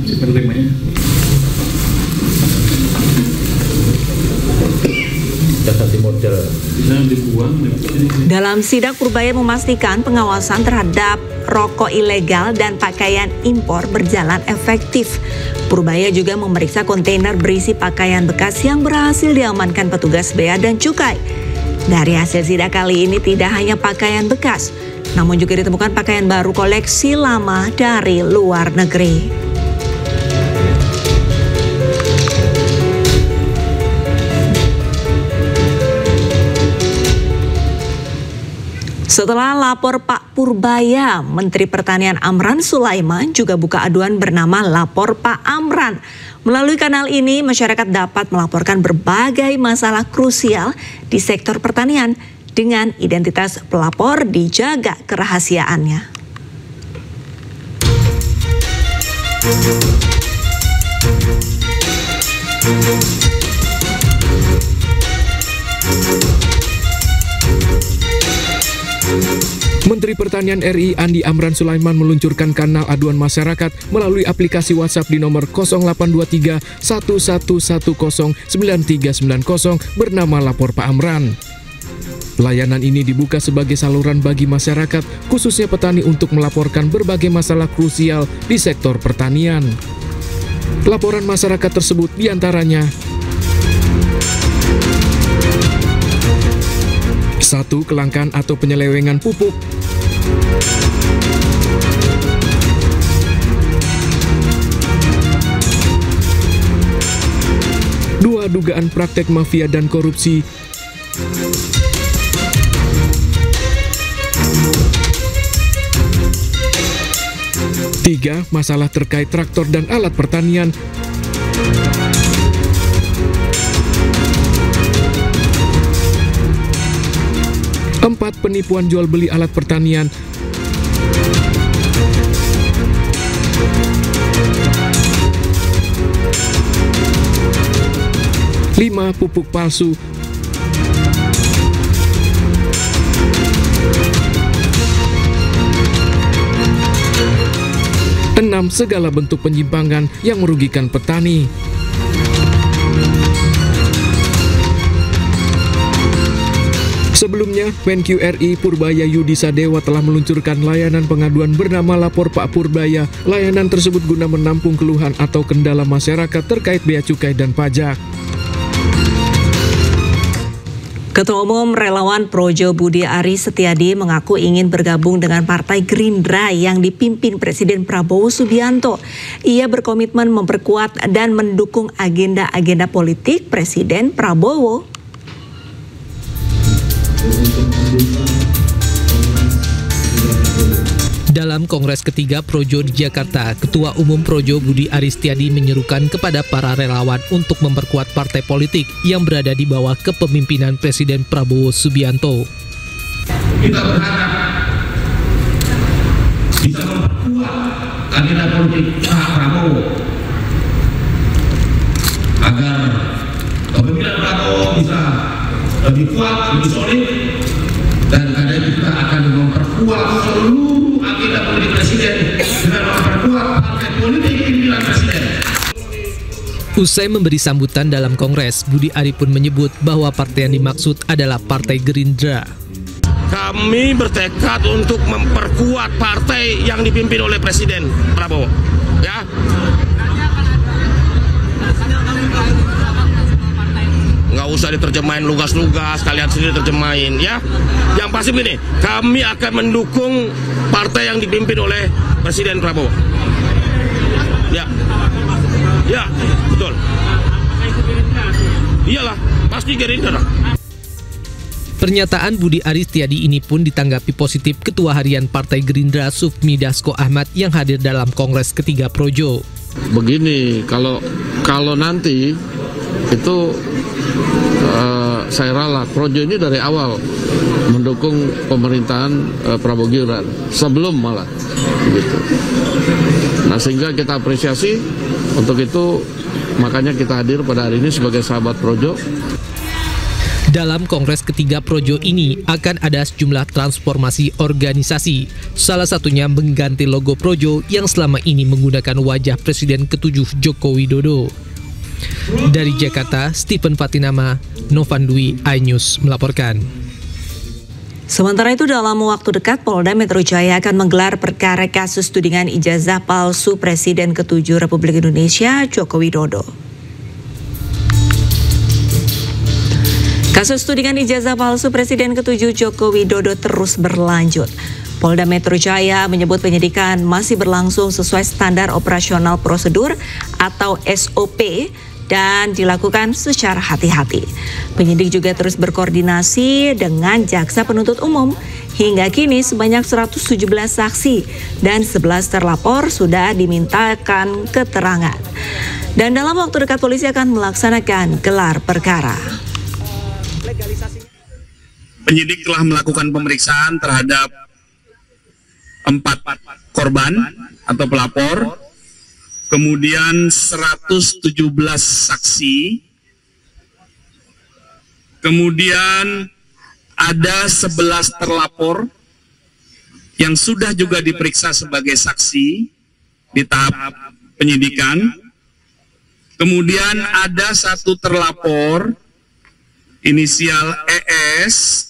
si penerimanya. Dalam sidak, Purbaya memastikan pengawasan terhadap rokok ilegal dan pakaian impor berjalan efektif. Purbaya juga memeriksa kontainer berisi pakaian bekas yang berhasil diamankan petugas Bea dan Cukai. Dari hasil sidak kali ini tidak hanya pakaian bekas, namun juga ditemukan pakaian baru koleksi lama dari luar negeri. Setelah lapor Pak Purbaya, Menteri Pertanian Amran Sulaiman juga buka aduan bernama Lapor Pak Amran. Melalui kanal ini, masyarakat dapat melaporkan berbagai masalah krusial di sektor pertanian dengan identitas pelapor dijaga kerahasiaannya. Menteri Pertanian RI Andi Amran Sulaiman meluncurkan kanal aduan masyarakat melalui aplikasi WhatsApp di nomor 0823 1110 9390 bernama Lapor Pak Amran. Layanan ini dibuka sebagai saluran bagi masyarakat, khususnya petani, untuk melaporkan berbagai masalah krusial di sektor pertanian. Laporan masyarakat tersebut diantaranya: 1. Kelangkaan atau penyelewengan pupuk. 2. Dugaan praktek mafia dan korupsi. 3. Masalah terkait traktor dan alat pertanian. 4. Penipuan jual beli alat pertanian. 5. Pupuk palsu. 6. Segala bentuk penyimpangan yang merugikan petani. Sebelumnya, Menq RI Purbaya Yudi Sadewa telah meluncurkan layanan pengaduan bernama Lapor Pak Purbaya. Layanan tersebut guna menampung keluhan atau kendala masyarakat terkait bea cukai dan pajak. Ketua Umum Relawan Projo Budi Aris Setiadi mengaku ingin bergabung dengan Partai Gerindra yang dipimpin Presiden Prabowo Subianto. Ia berkomitmen memperkuat dan mendukung agenda-agenda politik Presiden Prabowo. Dalam Kongres ketiga Projo di Jakarta, Ketua Umum Projo Budi Aris Setiadi menyerukan kepada para relawan untuk memperkuat partai politik yang berada di bawah kepemimpinan Presiden Prabowo Subianto. Kita berharap bisa memperkuat agenda politik Pak Prabowo agar kepemimpinan Prabowo bisa lebih kuat, lebih solid, dan karena itu kita akan memperkuat seluruh agenda politik Presiden dengan memperkuat partai politik pimpinan Presiden. Usai memberi sambutan dalam Kongres, Budi Ari pun menyebut bahwa partai yang dimaksud adalah Partai Gerindra. Kami bertekad untuk memperkuat partai yang dipimpin oleh Presiden Prabowo. Ya. Nggak usah diterjemahin lugas-lugas, kalian sendiri terjemahin ya. Yang pasti begini, kami akan mendukung partai yang dipimpin oleh Presiden Prabowo. Ya, ya, betul. Iyalah, pasti Gerindra. Pernyataan Budi Aris Setiadi ini pun ditanggapi positif Ketua Harian Partai Gerindra Sufmi Dasko Ahmad yang hadir dalam Kongres ketiga Projo. Begini, kalau nanti itu saya rala Projo ini dari awal mendukung pemerintahan Prabowo Gibran sebelum malah gitu. Nah, sehingga kita apresiasi untuk itu, makanya kita hadir pada hari ini sebagai sahabat Projo. Dalam Kongres ketiga Projo ini akan ada sejumlah transformasi organisasi. Salah satunya mengganti logo Projo yang selama ini menggunakan wajah Presiden ke-7 Joko Widodo. Dari Jakarta, Stephen Fatinama, Novan Dwi, iNews melaporkan. Sementara itu dalam waktu dekat Polda Metro Jaya akan menggelar perkara kasus tudingan ijazah palsu Presiden ke-7 Republik Indonesia Joko Widodo. Kasus tudingan ijazah palsu Presiden ke-7 Joko Widodo terus berlanjut. Polda Metro Jaya menyebut penyidikan masih berlangsung sesuai standar operasional prosedur atau SOP dan dilakukan secara hati-hati. Penyidik juga terus berkoordinasi dengan jaksa penuntut umum. Hingga kini sebanyak 117 saksi dan 11 terlapor sudah dimintakan keterangan. Dan dalam waktu dekat polisi akan melaksanakan gelar perkara. Penyidik telah melakukan pemeriksaan terhadap 4 korban atau pelapor, kemudian 117 saksi, kemudian ada 11 terlapor yang sudah juga diperiksa sebagai saksi di tahap penyidikan, kemudian ada 1 terlapor inisial ES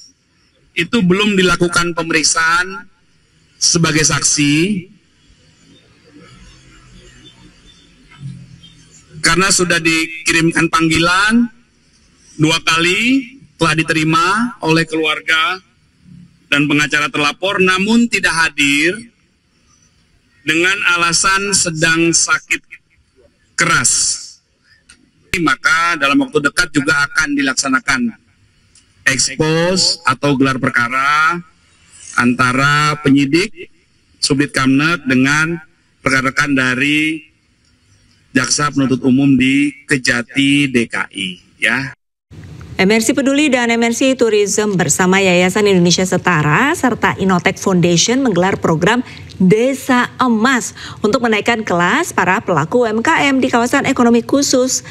itu belum dilakukan pemeriksaan sebagai saksi karena sudah dikirimkan panggilan 2 kali, telah diterima oleh keluarga dan pengacara terlapor, namun tidak hadir dengan alasan sedang sakit keras. Maka dalam waktu dekat juga akan dilaksanakan ekspos atau gelar perkara antara penyidik Subdit Kamnet dengan rekan-rekan dari Jaksa Penuntut Umum di Kejati DKI, ya. MRC Peduli dan MRC Tourism bersama Yayasan Indonesia Setara serta Innotech Foundation menggelar program Desa Emas untuk menaikkan kelas para pelaku UMKM di kawasan ekonomi khusus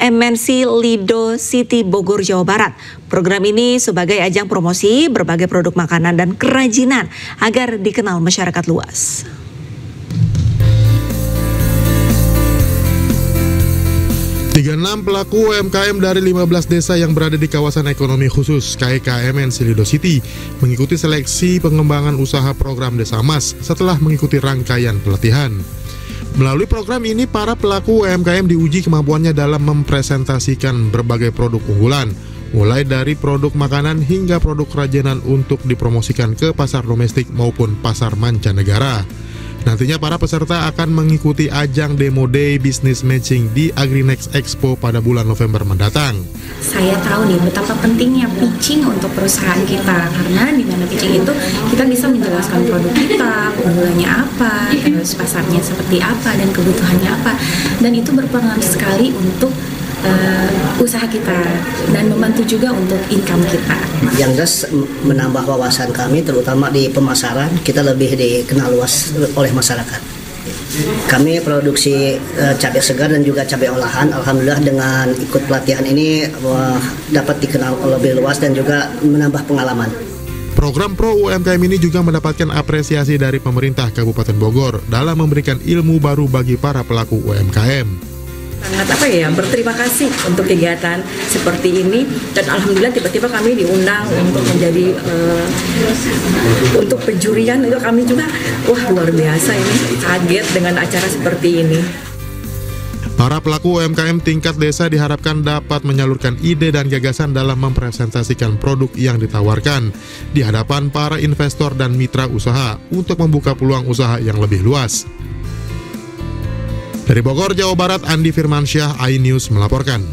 MNC Lido City Bogor, Jawa Barat. Program ini sebagai ajang promosi berbagai produk makanan dan kerajinan agar dikenal masyarakat luas. 36 pelaku UMKM dari 15 desa yang berada di kawasan ekonomi khusus KEKMN Lido City mengikuti seleksi pengembangan usaha program Desa Emas setelah mengikuti rangkaian pelatihan. Melalui program ini, para pelaku UMKM diuji kemampuannya dalam mempresentasikan berbagai produk unggulan, mulai dari produk makanan hingga produk kerajinan untuk dipromosikan ke pasar domestik maupun pasar mancanegara. Nantinya para peserta akan mengikuti ajang Demo Day Business Matching di Agrinext Expo pada bulan November mendatang. Saya tahu nih betapa pentingnya pitching untuk perusahaan kita, karena di mana pitching itu kita bisa menjelaskan produk kita, keunggulannya apa, terus pasarnya seperti apa, dan kebutuhannya apa, dan itu berpengaruh sekali untuk usaha kita dan membantu juga untuk income kita. Yang jelas menambah wawasan kami, terutama di pemasaran, kita lebih dikenal luas oleh masyarakat. Kami produksi cabai segar dan juga cabai olahan. Alhamdulillah dengan ikut pelatihan ini dapat dikenal lebih luas dan juga menambah pengalaman. Program Pro UMKM ini juga mendapatkan apresiasi dari pemerintah Kabupaten Bogor dalam memberikan ilmu baru bagi para pelaku UMKM. Sangat berterima kasih untuk kegiatan seperti ini, dan alhamdulillah tiba-tiba kami diundang untuk menjadi untuk penjurian. Itu kami juga luar biasa, ini kaget dengan acara seperti ini. Para pelaku UMKM tingkat desa diharapkan dapat menyalurkan ide dan gagasan dalam mempresentasikan produk yang ditawarkan di hadapan para investor dan mitra usaha untuk membuka peluang usaha yang lebih luas. Dari Bogor, Jawa Barat, Andi Firmansyah, iNews melaporkan.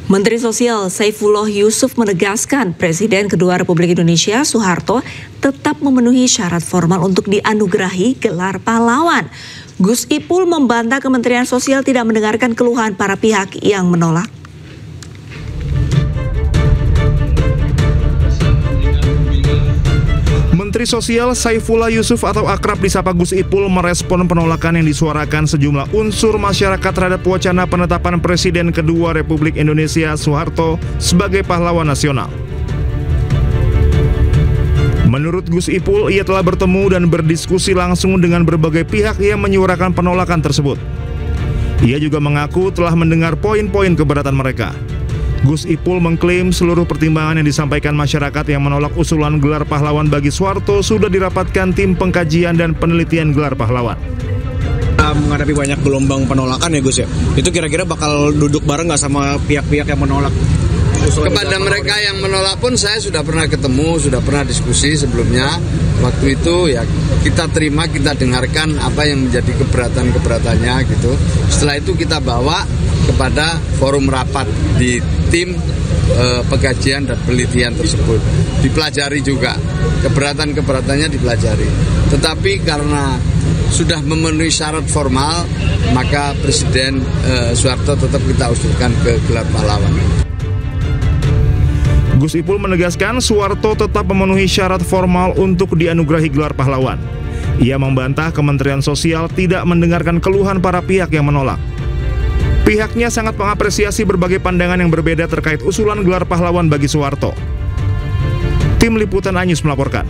Menteri Sosial Saifullah Yusuf menegaskan Presiden kedua Republik Indonesia Soeharto tetap memenuhi syarat formal untuk dianugerahi gelar pahlawan. Gus Ipul membantah Kementerian Sosial tidak mendengarkan keluhan para pihak yang menolak. Menteri Sosial Saifullah Yusuf atau akrab disapa Gus Ipul merespon penolakan yang disuarakan sejumlah unsur masyarakat terhadap wacana penetapan Presiden kedua Republik Indonesia Soeharto sebagai pahlawan nasional. Menurut Gus Ipul, ia telah bertemu dan berdiskusi langsung dengan berbagai pihak yang menyuarakan penolakan tersebut. Ia juga mengaku telah mendengar poin-poin keberatan mereka. Gus Ipul mengklaim seluruh pertimbangan yang disampaikan masyarakat yang menolak usulan gelar pahlawan bagi Soeharto sudah dirapatkan tim pengkajian dan penelitian gelar pahlawan. Menghadapi banyak gelombang penolakan ya Gus ya, itu kira-kira bakal duduk bareng nggak sama pihak-pihak yang menolak? Kepada mereka yang menolak pun saya sudah pernah ketemu, sudah pernah diskusi sebelumnya. Waktu itu ya kita terima, kita dengarkan apa yang menjadi keberatan-keberatannya gitu. Setelah itu kita bawa kepada forum rapat di tim pengkajian dan penelitian tersebut. Dipelajari juga, keberatan-keberatannya dipelajari. Tetapi karena sudah memenuhi syarat formal, maka Presiden Soeharto tetap kita usulkan ke gelar pahlawan. Gus Ipul menegaskan Soeharto tetap memenuhi syarat formal untuk dianugerahi gelar pahlawan. Ia membantah Kementerian Sosial tidak mendengarkan keluhan para pihak yang menolak. Pihaknya sangat mengapresiasi berbagai pandangan yang berbeda terkait usulan gelar pahlawan bagi Soeharto. Tim Liputan Anyus melaporkan.